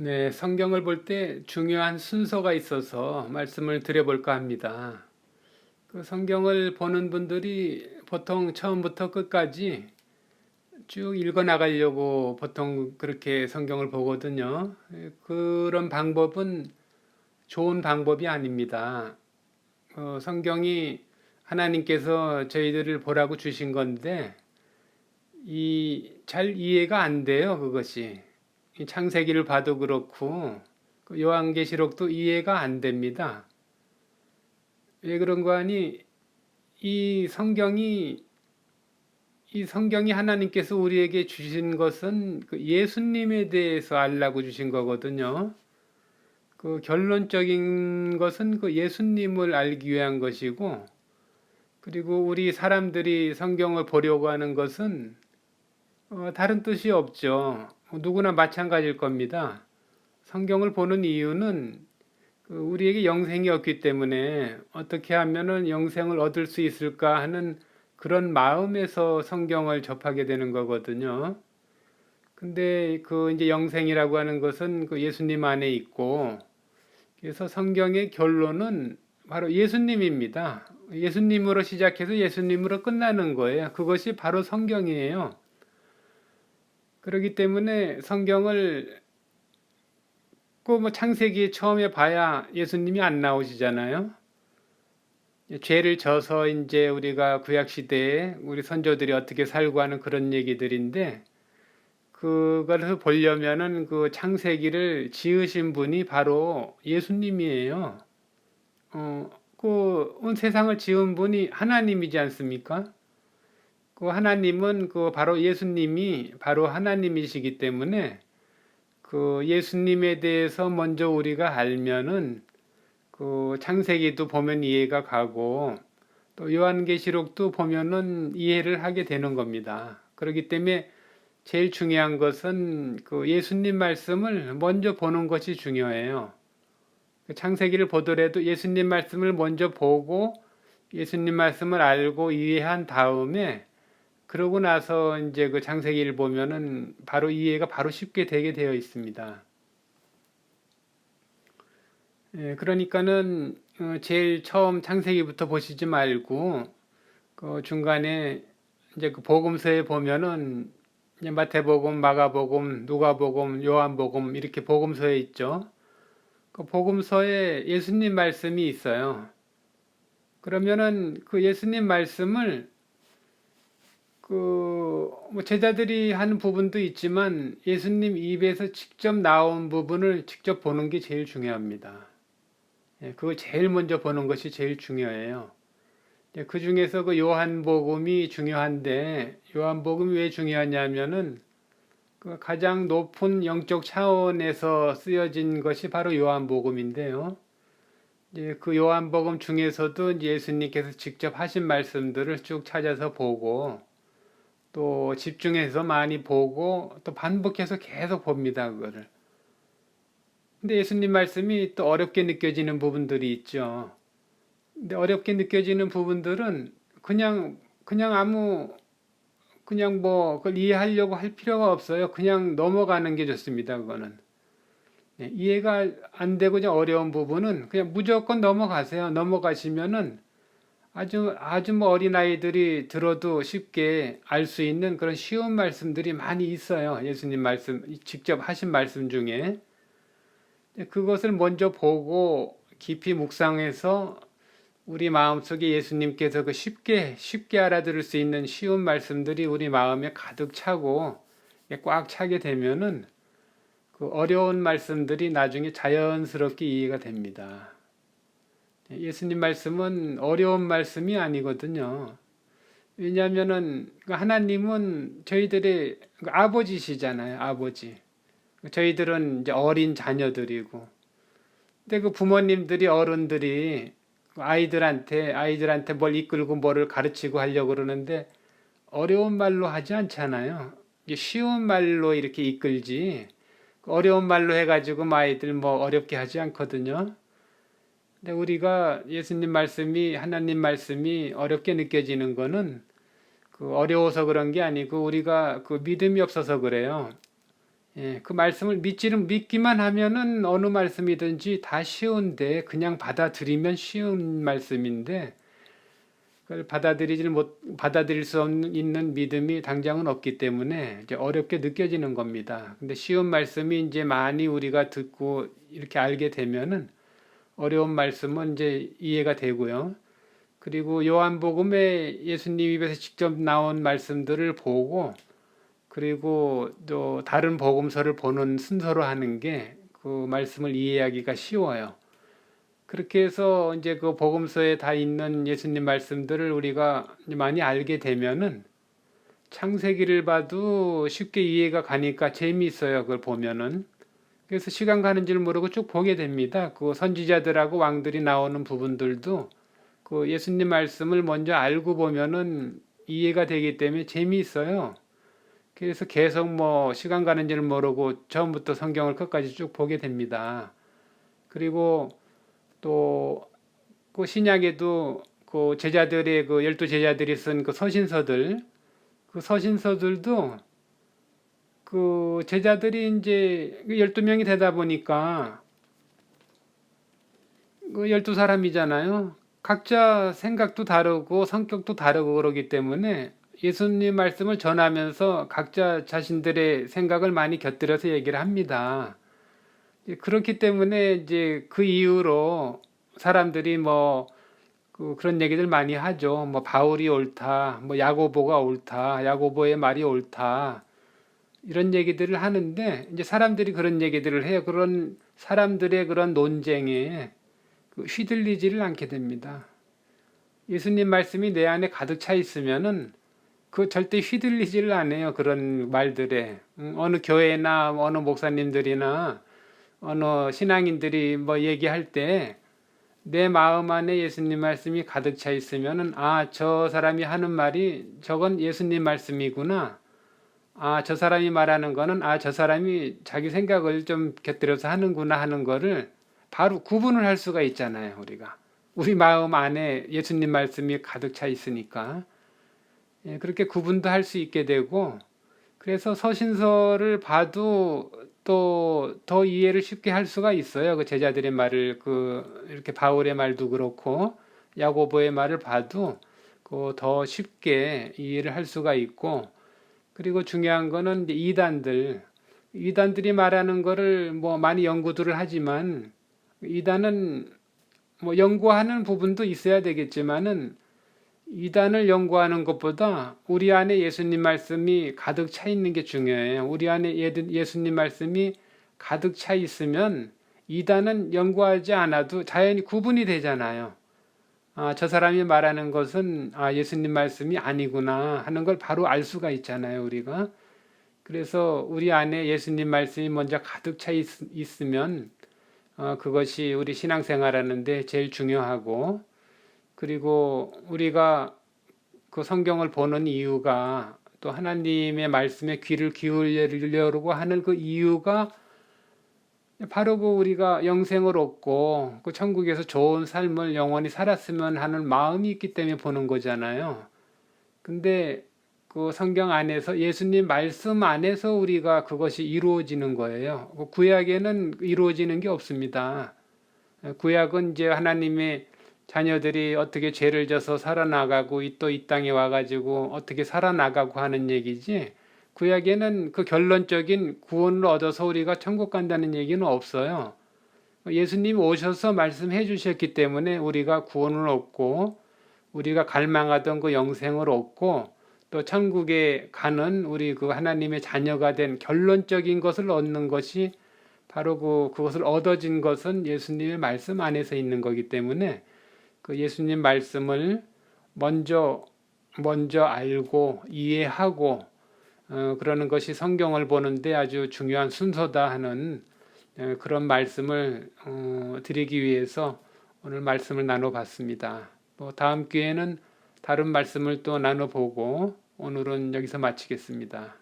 네, 성경을 볼 때 중요한 순서가 있어서 말씀을 드려볼까 합니다. 그 성경을 보는 분들이 보통 처음부터 끝까지 쭉 읽어 나가려고 보통 그렇게 성경을 보거든요. 그런 방법은 좋은 방법이 아닙니다. 성경이 하나님께서 저희들을 보라고 주신 건데 잘 이해가 안 돼요, 그것이. 이 창세기를 봐도 그렇고 그 요한계시록도 이해가 안 됩니다. 왜 그런 거 하니 이 성경이 이 성경이 하나님께서 우리에게 주신 것은 그 예수님에 대해서 알라고 주신 거거든요. 그 결론적인 것은 그 예수님을 알기 위한 것이고, 그리고 우리 사람들이 성경을 보려고 하는 것은 다른 뜻이 없죠. 누구나 마찬가지일 겁니다. 성경을 보는 이유는 우리에게 영생이 없기 때문에 어떻게 하면은 영생을 얻을 수 있을까 하는 그런 마음에서 성경을 접하게 되는 거거든요. 근데 그 이제 영생이라고 하는 것은 그 예수님 안에 있고, 그래서 성경의 결론은 바로 예수님입니다. 예수님으로 시작해서 예수님으로 끝나는 거예요. 그것이 바로 성경이에요. 그렇기 때문에 성경을 꼭 뭐 창세기 처음에 봐야 예수님이 안 나오시잖아요. 죄를 져서 이제 우리가 구약 시대에 우리 선조들이 어떻게 살고 하는 그런 얘기들인데, 그것을 보려면은 그 창세기를 지으신 분이 바로 예수님이에요. 그 세상을 지은 분이 하나님이지 않습니까? 그 하나님은 그 바로 예수님이 바로 하나님이시기 때문에 그 예수님에 대해서 먼저 우리가 알면은 그 창세기도 보면 이해가 가고 또 요한계시록도 보면은 이해를 하게 되는 겁니다. 그렇기 때문에 제일 중요한 것은 그 예수님 말씀을 먼저 보는 것이 중요해요. 그 창세기를 보더라도 예수님 말씀을 먼저 보고 예수님 말씀을 알고 이해한 다음에 그러고 나서 이제 그 창세기를 보면은 바로 이해가 바로 쉽게 되게 되어 있습니다. 그러니까는 제일 처음 창세기부터 보시지 말고 그 중간에 이제 그 복음서에 보면은 이제 마태복음, 마가복음, 누가복음, 요한복음 이렇게 복음서에 있죠. 그 복음서에 예수님 말씀이 있어요. 그러면은 그 예수님 말씀을 그뭐 제자들이 하는 부분도 있지만 예수님 입에서 직접 나온 부분을 직접 보는 게 제일 중요합니다. 그걸 제일 먼저 보는 것이 제일 중요해요. 그 중에서 그 요한복음이 중요한데 요한복음이 왜 중요하냐면은 그 가장 높은 영적 차원에서 쓰여진 것이 바로 요한복음인데요. 이제 그 요한복음 중에서도 예수님께서 직접 하신 말씀들을 쭉 찾아서 보고 또 집중해서 많이 보고 또 반복해서 계속 봅니다, 그거를. 근데 예수님 말씀이 또 어렵게 느껴지는 부분들이 있죠. 근데 어렵게 느껴지는 부분들은 그냥 그냥 뭐 그걸 이해하려고 할 필요가 없어요. 그냥 넘어가는 게 좋습니다, 그거는. 이해가 안 되고 그냥 어려운 부분은 그냥 무조건 넘어가세요. 넘어가시면은 아주 뭐 어린아이들이 들어도 쉽게 알 수 있는 그런 쉬운 말씀들이 많이 있어요. 예수님 말씀, 직접 하신 말씀 중에. 그것을 먼저 보고 깊이 묵상해서 우리 마음속에 예수님께서 그 쉽게 알아들을 수 있는 쉬운 말씀들이 우리 마음에 가득 차고 꽉 차게 되면은 그 어려운 말씀들이 나중에 자연스럽게 이해가 됩니다. 예수님 말씀은 어려운 말씀이 아니거든요. 왜냐하면은 하나님은 저희들의 아버지시잖아요, 아버지. 저희들은 이제 어린 자녀들이고, 근데 그 부모님들이 어른들이 아이들한테 뭘 이끌고 뭐를 가르치고 하려고 그러는데 어려운 말로 하지 않잖아요. 쉬운 말로 이렇게 이끌지 어려운 말로 해가지고 아이들 뭐 어렵게 하지 않거든요. 근데 우리가 예수님 말씀이 하나님 말씀이 어렵게 느껴지는 거는 그 어려워서 그런 게 아니고 우리가 그 믿음이 없어서 그래요. 예, 그 말씀을 믿기만 하면은 어느 말씀이든지 다 쉬운데 그냥 받아들이면 쉬운 말씀인데 그걸 받아들일 수 있는 믿음이 당장은 없기 때문에 이제 어렵게 느껴지는 겁니다. 근데 쉬운 말씀이 이제 많이 우리가 듣고 이렇게 알게 되면은 어려운 말씀은 이제 이해가 되고요. 그리고 요한복음에 예수님 입에서 직접 나온 말씀들을 보고 그리고 또 다른 복음서를 보는 순서로 하는 게 그 말씀을 이해하기가 쉬워요. 그렇게 해서 이제 그 복음서에 다 있는 예수님 말씀들을 우리가 많이 알게 되면은 창세기를 봐도 쉽게 이해가 가니까 재미있어요. 그걸 보면은. 그래서 시간 가는 줄 모르고 쭉 보게 됩니다. 그 선지자들하고 왕들이 나오는 부분들도 그 예수님 말씀을 먼저 알고 보면은 이해가 되기 때문에 재미있어요. 그래서 계속 뭐 시간 가는 줄 모르고 처음부터 성경을 끝까지 쭉 보게 됩니다. 그리고 또 그 신약에도 그 제자들의 그 12제자들이 쓴 그 서신서들 그 서신서들도 그 제자들이 이제 12명이 되다 보니까 그 12사람이잖아요. 각자 생각도 다르고 성격도 다르고 그러기 때문에 예수님 말씀을 전하면서 각자 자신들의 생각을 많이 곁들여서 얘기를 합니다. 그렇기 때문에 이제 그 이후로 사람들이 뭐 그런 얘기들 많이 하죠. 뭐 바울이 옳다, 뭐 야고보가 옳다, 야고보의 말이 옳다 이런 얘기들을 하는데 이제 사람들이 그런 얘기들을 해요. 그런 사람들의 그런 논쟁에 휘둘리지를 않게 됩니다. 예수님 말씀이 내 안에 가득 차 있으면은 그 절대 휘둘리지를 않아요. 그런 말들에 어느 교회나 어느 목사님들이나 어느 신앙인들이 뭐 얘기할 때 내 마음 안에 예수님 말씀이 가득 차 있으면은 저 사람이 하는 말이 저건 예수님 말씀이구나. 저 사람이 말하는 거는 저 사람이 자기 생각을 좀 곁들여서 하는구나 하는 거를 바로 구분을 할 수가 있잖아요, 우리가. 우리 마음 안에 예수님 말씀이 가득 차 있으니까. 예, 그렇게 구분도 할 수 있게 되고 그래서 서신서를 봐도 또 더 이해를 쉽게 할 수가 있어요. 그 제자들의 말을 이렇게 바울의 말도 그렇고 야고보의 말을 봐도 더 쉽게 이해를 할 수가 있고 그리고 중요한 거는 이제 이단들이 말하는 거를 뭐 많이 연구들을 하지만 이단은 뭐 연구하는 부분도 있어야 되겠지만은 이단을 연구하는 것보다 우리 안에 예수님 말씀이 가득 차 있는 게 중요해요. 우리 안에 예수님 말씀이 가득 차 있으면 이단은 연구하지 않아도 자연히 구분이 되잖아요. 저 사람이 말하는 것은 예수님 말씀이 아니구나 하는 걸 바로 알 수가 있잖아요, 우리가. 그래서 우리 안에 예수님 말씀이 먼저 가득 차 있으면 그것이 우리 신앙생활하는데 제일 중요하고 그리고 우리가 그 성경을 보는 이유가 또 하나님의 말씀에 귀를 기울이려고 하는 그 이유가 바로 그 우리가 영생을 얻고 그 천국에서 좋은 삶을 영원히 살았으면 하는 마음이 있기 때문에 보는 거잖아요. 근데 그 성경 안에서 예수님 말씀 안에서 우리가 그것이 이루어지는 거예요. 그 구약에는 이루어지는 게 없습니다. 구약은 이제 하나님의 자녀들이 어떻게 죄를 져서 살아나가고 또 이 땅에 와가지고 어떻게 살아나가고 하는 얘기지 구약에는 그 결론적인 구원을 얻어서 우리가 천국 간다는 얘기는 없어요. 예수님 오셔서 말씀해 주셨기 때문에 우리가 구원을 얻고 우리가 갈망하던 그 영생을 얻고 또 천국에 가는 우리 그 하나님의 자녀가 된 결론적인 것을 얻는 것이 바로 그것을 얻어진 것은 예수님의 말씀 안에서 있는 거기 때문에 그 예수님 말씀을 먼저 알고 이해하고 그러는 것이 성경을 보는데 아주 중요한 순서다 하는 그런 말씀을 드리기 위해서 오늘 말씀을 나눠봤습니다. 다음 기회에는 다른 말씀을 또 나눠보고 오늘은 여기서 마치겠습니다.